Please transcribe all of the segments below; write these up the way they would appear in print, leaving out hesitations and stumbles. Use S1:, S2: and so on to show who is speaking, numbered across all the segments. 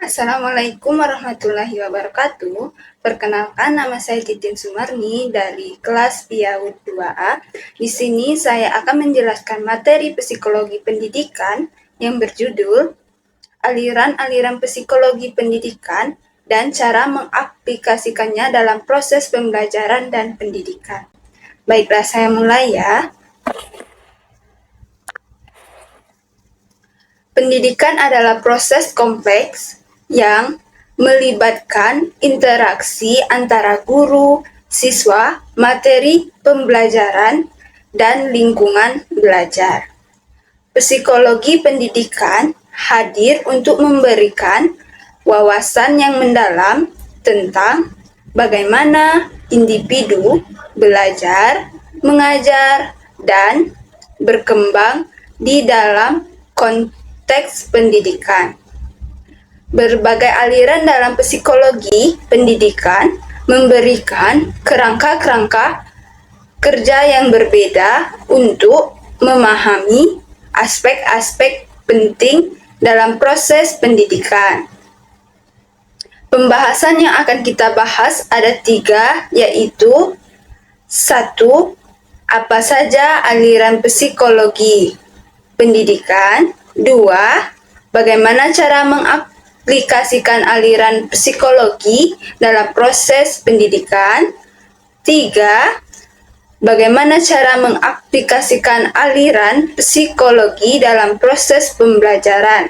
S1: Assalamualaikum warahmatullahi wabarakatuh. Perkenalkan, nama saya Titin Sumarni dari kelas PIAUD 2A. Di sini saya akan menjelaskan materi psikologi pendidikan yang berjudul aliran-aliran psikologi pendidikan dan cara mengaplikasikannya dalam proses pembelajaran dan pendidikan. Baiklah, saya mulai ya. Pendidikan adalah proses kompleks yang melibatkan interaksi antara guru, siswa, materi pembelajaran, dan lingkungan belajar. Psikologi pendidikan hadir untuk memberikan wawasan yang mendalam tentang bagaimana individu belajar, mengajar, dan berkembang di dalam konteks pendidikan. Berbagai aliran dalam psikologi pendidikan memberikan kerangka-kerangka kerja yang berbeda untuk memahami aspek-aspek penting dalam proses pendidikan. Pembahasan yang akan kita bahas ada 3, yaitu 1. Apa saja aliran psikologi pendidikan? 2. Bagaimana cara mengaplikasikan aliran psikologi dalam proses pendidikan? 3. Bagaimana cara mengaplikasikan aliran psikologi dalam proses pembelajaran?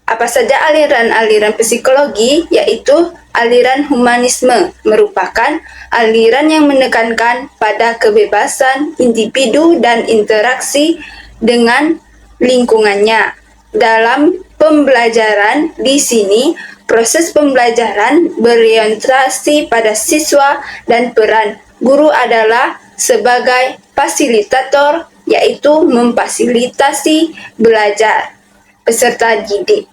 S1: Apa saja aliran-aliran psikologi? Yaitu aliran humanisme, merupakan aliran yang menekankan pada kebebasan individu dan interaksi dengan lingkungannya. Dalam pembelajaran di sini, proses pembelajaran berorientasi pada siswa dan peran guru adalah sebagai fasilitator, yaitu memfasilitasi belajar peserta didik.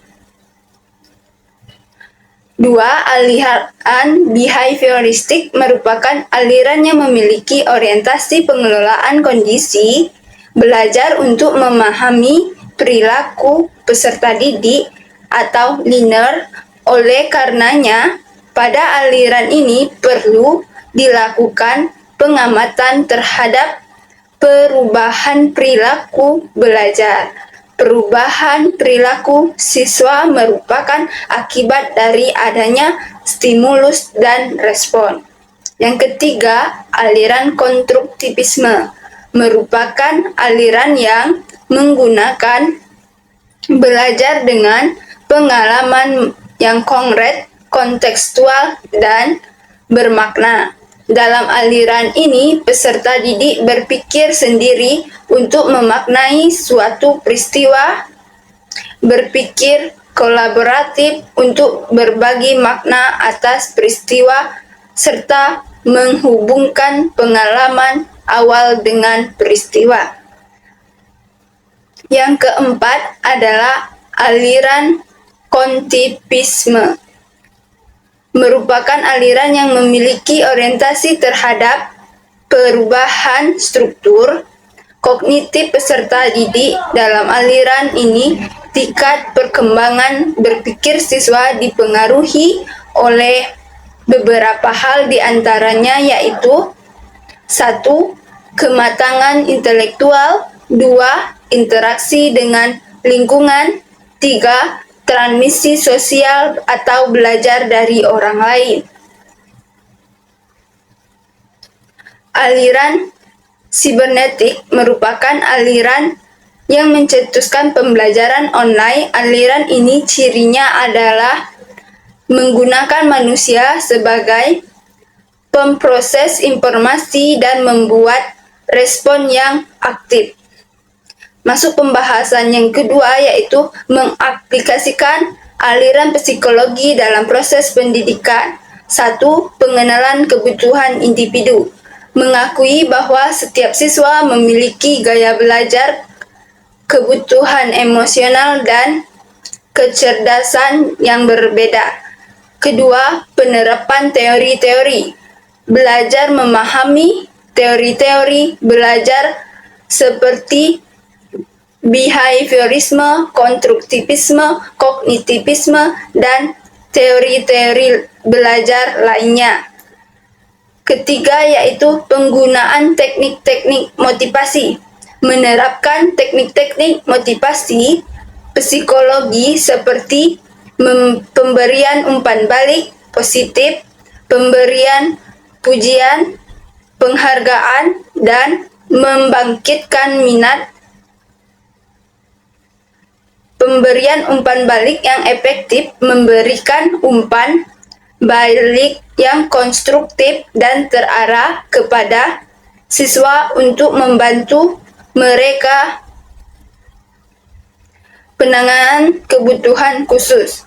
S1: 2. Aliran behavioristik merupakan aliran yang memiliki orientasi pengelolaan kondisi belajar untuk memahami perilaku peserta didik atau learner. Oleh karenanya, pada aliran ini perlu dilakukan pengamatan terhadap perubahan perilaku belajar. Perubahan perilaku siswa merupakan akibat dari adanya stimulus dan respon. Yang ketiga, aliran konstruktivisme merupakan aliran yang menggunakan belajar dengan pengalaman yang konkret, kontekstual, dan bermakna. Dalam aliran ini, peserta didik berpikir sendiri untuk memaknai suatu peristiwa, berpikir kolaboratif untuk berbagi makna atas peristiwa, serta menghubungkan pengalaman awal dengan peristiwa. Yang keempat adalah aliran kontipisme, merupakan aliran yang memiliki orientasi terhadap perubahan struktur kognitif peserta didik. Dalam aliran ini, tingkat perkembangan berpikir siswa dipengaruhi oleh beberapa hal, diantaranya yaitu 1. Kematangan intelektual, 2. Interaksi dengan lingkungan, 3. Transmisi sosial atau belajar dari orang lain. Aliran sibernetik merupakan aliran yang mencetuskan pembelajaran online. Aliran ini cirinya adalah menggunakan manusia sebagai pemproses informasi dan membuat respon yang aktif. Masuk pembahasan yang kedua, yaitu mengaplikasikan aliran psikologi dalam proses pendidikan. 1. Pengenalan kebutuhan individu. Mengakui bahwa setiap siswa memiliki gaya belajar, kebutuhan emosional, dan kecerdasan yang berbeda. Kedua, penerapan teori-teori. Belajar memahami teori-teori belajar seperti behaviorisme, konstruktivisme, kognitivisme, dan teori-teori belajar lainnya. Ketiga yaitu penggunaan teknik-teknik motivasi. Menerapkan teknik-teknik motivasi psikologi seperti pemberian umpan balik positif, pemberian pujian, penghargaan, dan membangkitkan minat. Pemberian umpan balik yang efektif memberikan umpan balik yang konstruktif dan terarah kepada siswa untuk membantu mereka penanganan kebutuhan khusus,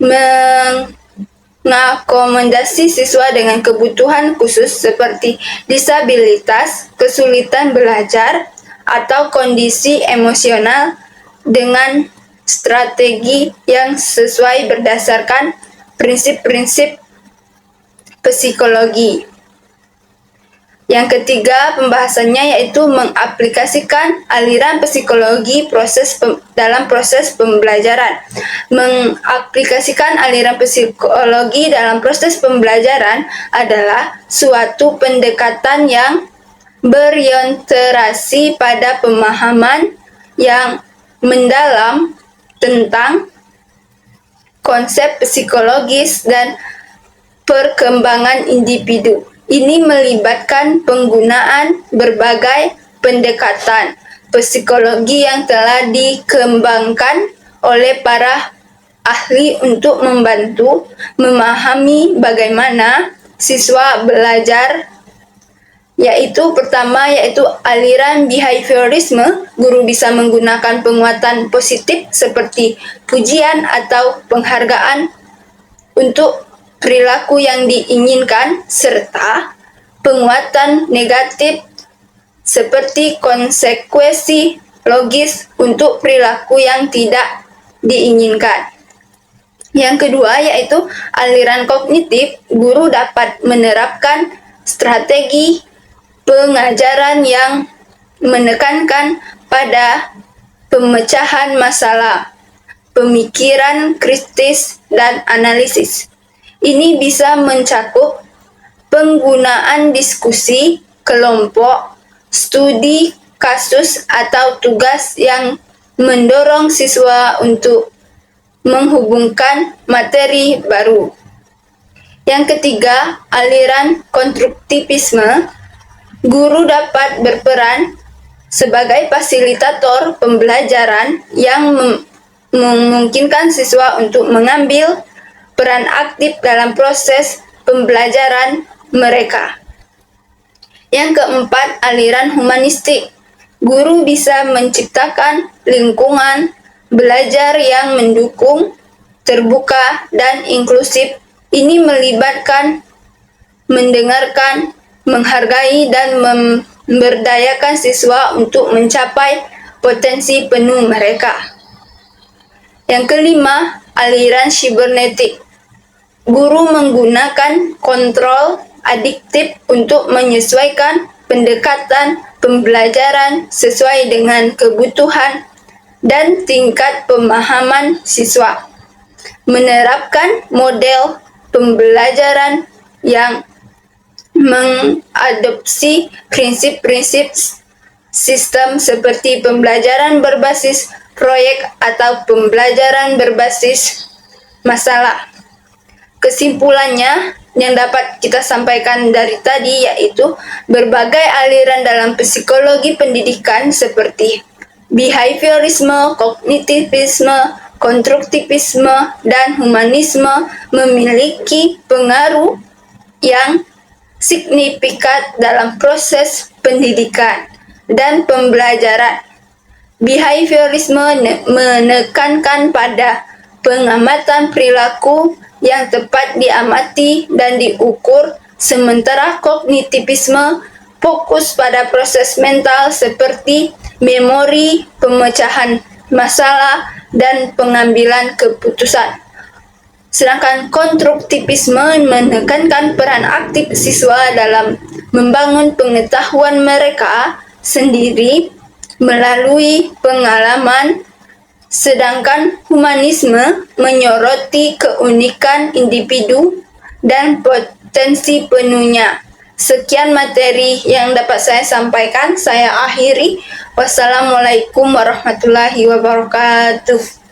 S1: mengakomodasi siswa dengan kebutuhan khusus seperti disabilitas, kesulitan belajar, atau kondisi emosional dengan strategi yang sesuai berdasarkan prinsip-prinsip psikologi. Yang ketiga pembahasannya yaitu mengaplikasikan aliran psikologi dalam proses pembelajaran. Mengaplikasikan aliran psikologi dalam proses pembelajaran adalah suatu pendekatan yang berorientasi pada pemahaman yang mendalam tentang konsep psikologis dan perkembangan individu. Ini melibatkan penggunaan berbagai pendekatan psikologi yang telah dikembangkan oleh para ahli untuk membantu memahami bagaimana siswa belajar, yaitu pertama yaitu aliran behaviorisme. Guru bisa menggunakan penguatan positif seperti pujian atau penghargaan untuk perilaku yang diinginkan, serta penguatan negatif seperti konsekuensi logis untuk perilaku yang tidak diinginkan. Yang kedua yaitu aliran kognitif. Guru dapat menerapkan strategi pengajaran yang menekankan pada pemecahan masalah, pemikiran kritis, dan analisis. Ini bisa mencakup penggunaan diskusi kelompok, studi kasus, atau tugas yang mendorong siswa untuk menghubungkan materi baru. Yang ketiga, aliran konstruktivisme. Guru dapat berperan sebagai fasilitator pembelajaran yang memungkinkan siswa untuk mengambil peran aktif dalam proses pembelajaran mereka. Yang keempat, aliran humanistik. Guru bisa menciptakan lingkungan belajar yang mendukung, terbuka, dan inklusif. Ini melibatkan mendengarkan, menghargai, dan memberdayakan siswa untuk mencapai potensi penuh mereka. Yang kelima, aliran sibernetik. Guru menggunakan kontrol adiktif untuk menyesuaikan pendekatan pembelajaran sesuai dengan kebutuhan dan tingkat pemahaman siswa. Menerapkan model pembelajaran yang mengadopsi prinsip-prinsip sistem seperti pembelajaran berbasis proyek atau pembelajaran berbasis masalah. Kesimpulannya yang dapat kita sampaikan dari tadi yaitu berbagai aliran dalam psikologi pendidikan seperti behaviorisme, kognitivisme, konstruktivisme, dan humanisme memiliki pengaruh yang signifikan dalam proses pendidikan dan pembelajaran. Behaviorisme menekankan pada pengamatan perilaku yang tepat diamati dan diukur, sementara kognitivisme fokus pada proses mental seperti memori, pemecahan masalah, dan pengambilan keputusan. Sedangkan konstruktivisme menekankan peran aktif siswa dalam membangun pengetahuan mereka sendiri melalui pengalaman, sedangkan humanisme menyoroti keunikan individu dan potensi penuhnya. Sekian materi yang dapat saya sampaikan. Saya akhiri. Wassalamualaikum warahmatullahi wabarakatuh.